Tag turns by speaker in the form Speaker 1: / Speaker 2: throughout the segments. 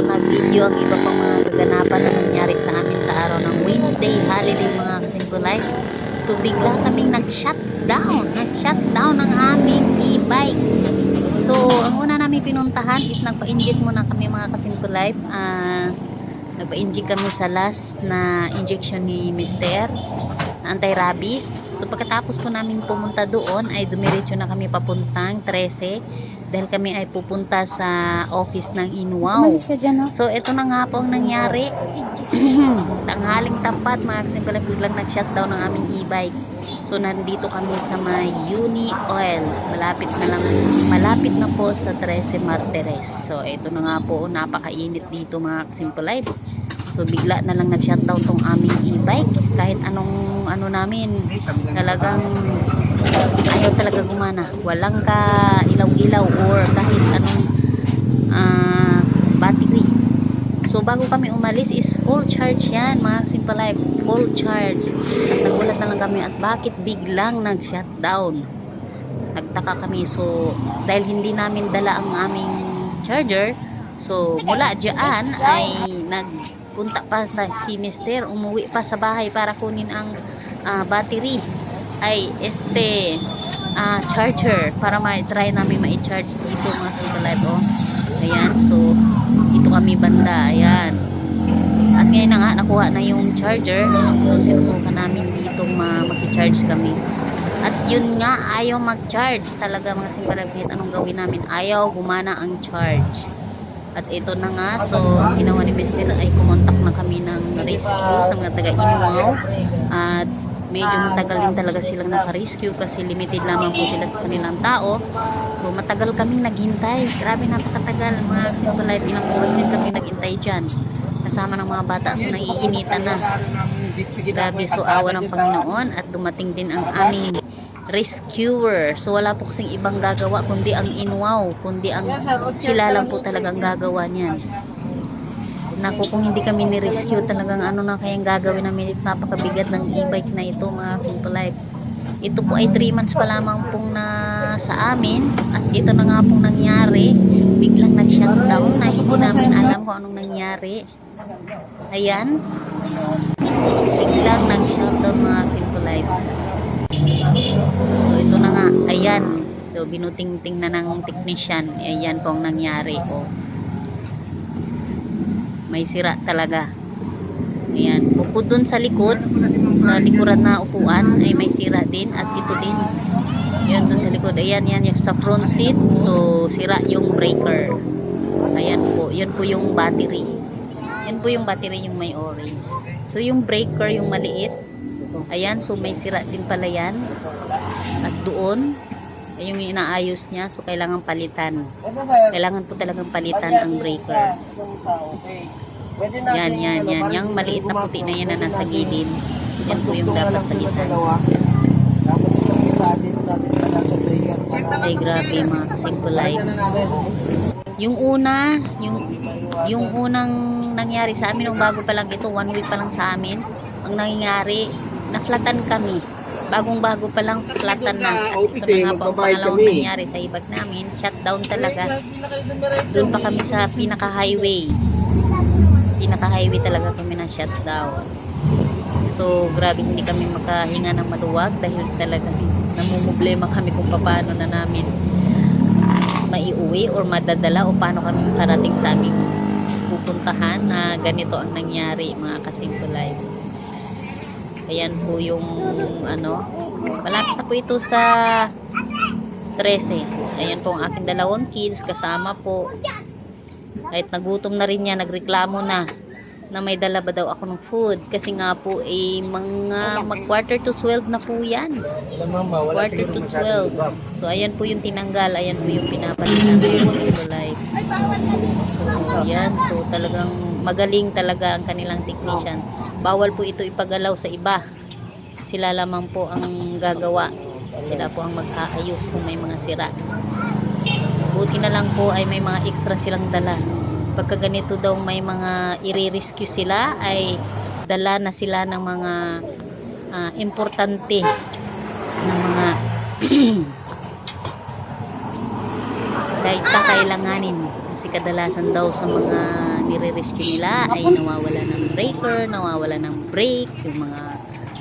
Speaker 1: nag-video ang iba pang mga kaganapan na nangyari sa amin sa araw ng Wednesday holiday mga Kasimple Life. So bigla kaming nag-shutdown ang aming e-bike. So ang una namin pinuntahan is nagpa-inject muna kami mga Kasimple Life. Nagpa-inject kami sa last na injection ni Mr. Anti-rabies. So pagkatapos po namin pumunta doon ay dumiretso na kami papuntang 13 dahil kami ay pupunta sa office ng Inwaw. So ito na nga po ang nangyari. Tanghaling tapat mga Kasimple Life, biglang nag-shutdown ng aming e-bike. So nandito kami sa may Uni Oil. Malapit na po sa 13 Martires. So ito na nga po, napakainit dito mga Kasimple Life. So bigla na lang nag-shutdown tong aming e-bike. Kahit anong ano namin, talagang ayaw talaga gumana. Walang ka ilaw-ilaw or kahit anong battery. So bago kami umalis is full charge yan mga Kasimple Life. Full charge. At nagulat na lang kami at bakit biglang nag-shutdown. Nagtaka kami. So dahil hindi namin dala ang aming charger, so mula dyan ay punta pa sa si Mister, umuwi pa sa bahay para kunin ang battery ay charger para try namin ma-charge dito mga Kasimple Life. Ayan, so dito kami banda, ayan. At ngayon na nga nakuha na yung charger, so sinubukan namin dito maki-charge kami. At yun nga, ayaw mag-charge talaga mga Kasimple Life. Kahit anong gawin namin, ayaw gumana ang charge. At ito na nga, so ginawa ni Mr. ay kumontak na kami ng rescue sa mga taga-Inwaw. At medyo matagal din talaga silang naka-rescue kasi limited lamang po sila sa kanilang tao. So matagal kaming naghintay. Grabe, napakatagal mga Kasimple Life. Ilang oras din kami naghintay dyan. Kasama ng mga bata, so naiinitan na. Grabe, so awa ng Panginoon at dumating din ang aming rescuer. So wala po kasing ibang gagawa kundi ang Inwaw, kundi ang sila lang po talagang gagawa niyan. Naku, kung hindi kami ni-rescue, talagang ano na kayang gagawin namin. Napakabigat ng e-bike na ito mga Kasimple Life. Ito po ay 3 months pa lamang pong na sa amin at ito na nga pong nangyari. Biglang nag-shutdown na hindi namin alam kung anong nangyari. Ayan, biglang nag-shutdown mga Kasimple Life. So ito na nga, ayan. So binuting-ting na ng technician. Ayan po ang nangyari po. May sira talaga. Ayan, bukod dun sa likod, sa likuran na upuan ay may sira din at ito din. Ayan dun sa likod. Ayan, yan yung sa front seat. So sira yung breaker. Ayan po, yun po yung battery. Yan po yung battery, yung may orange. So yung breaker, yung maliit, ayan, so may sira din pala yan. At doon ay yung inaayos niya, so kailangan palitan. Kailangan po talagang palitan ang breaker. Yan. Yung maliit na puti na yan na nasa gilid, yan po yung dapat palitan. Ay grabe mga Kasimple Life. Yung unang nangyari sa amin, nung bago pa lang ito, 1 week pa lang sa amin, ang nangyari, na-flatan kami. Bagong-bago pa lang, flatan na. At ito na nga po ang pangalawang nangyari sa ibag namin. Shutdown talaga. Doon pa kami sa pinaka-highway. Pinaka-highway talaga kami na shutdown. So, grabe, hindi kami makahinga ng maluwag dahil talagang namumblema kami kung paano na namin maiuwi or madadala o paano kami makarating sa aming pupuntahan na ganito ang nangyari mga Kasimple Life. Ayan po yung malapit na po ito sa 13. Ayan po ang aking dalawang kids kasama po. Kahit nagutom na rin niya, nagreklamo na may dala ba daw ako ng food kasi nga po mga mag quarter to 12 na po yan. Quarter to 12. So ayan po yung tinanggal, ayan po yung pinapalitan ng Kasimple Life. So ayan, so talagang magaling talaga ang kanilang technician. Bawal po ito ipagalaw sa iba. Sila lamang po ang gagawa. Sila po ang mag-aayos kung may mga sira. Buti na lang po ay may mga extra silang dala. Pagka ganito daw may mga i-rescue sila, ay dala na sila ng mga importante na mga dahil kakailanganin. Kasi kadalasan daw sa mga nire-rescue nila ay nawawala ng breaker, nawawala ng brake, yung mga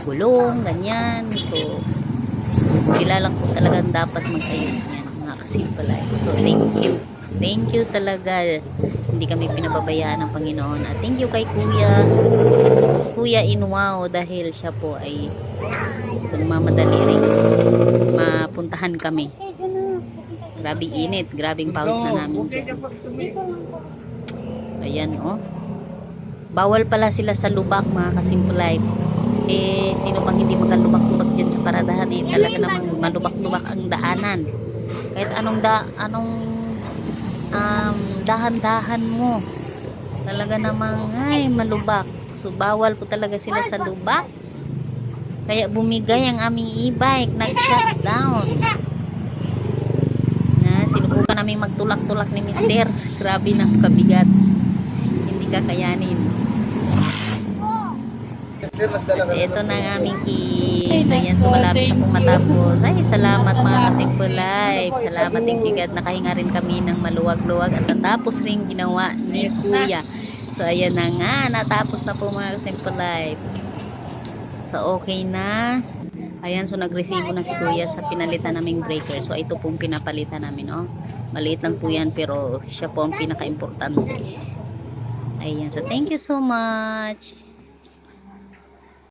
Speaker 1: gulong, ganyan. So, sila lang po talagang dapat mag-ayos niyan, mga kasimpalay. So, thank you. Thank you talaga. Hindi kami pinababayaan ng Panginoon. At thank you kay Kuya Inwao dahil siya po ay nagmamadali rin mapuntahan kami. Grabe init, grabing pawis na namin dyan. Ayan oh. Bawal pala sila sa lubak, mga kasimple life. Eh, sino bang hindi makalubak-lubak dyan sa paradahan? Eh, talaga namang malubak-lubak ang daanan. Kahit anong dahan-dahan mo. Talaga namang, ay, malubak. So, bawal po talaga sila sa lubak. Kaya bumigay ang aming e-bike, nag-shutdown. Sinubukan namin magtulak-tulak ni Mister. Grabe ng kabigat. Hindi kakayanin. At ito na ang aming kids. Ayan, so malapit na pong matapos. Ay, salamat mga kasimple life. Salamat din bigat. Nakahinga rin kami ng maluwag-luwag at natapos rin ginawa ni Kuya. So, ayan na nga. Natapos na po mga kasimple life. So, okay na. Ayan, so nagresibo na si Kuya sa pinalitan naming breaker. So, ito pong pinapalitan namin, oh. Maliit lang po yan, pero siya po ang pinaka-importante. Ayan, so thank you so much.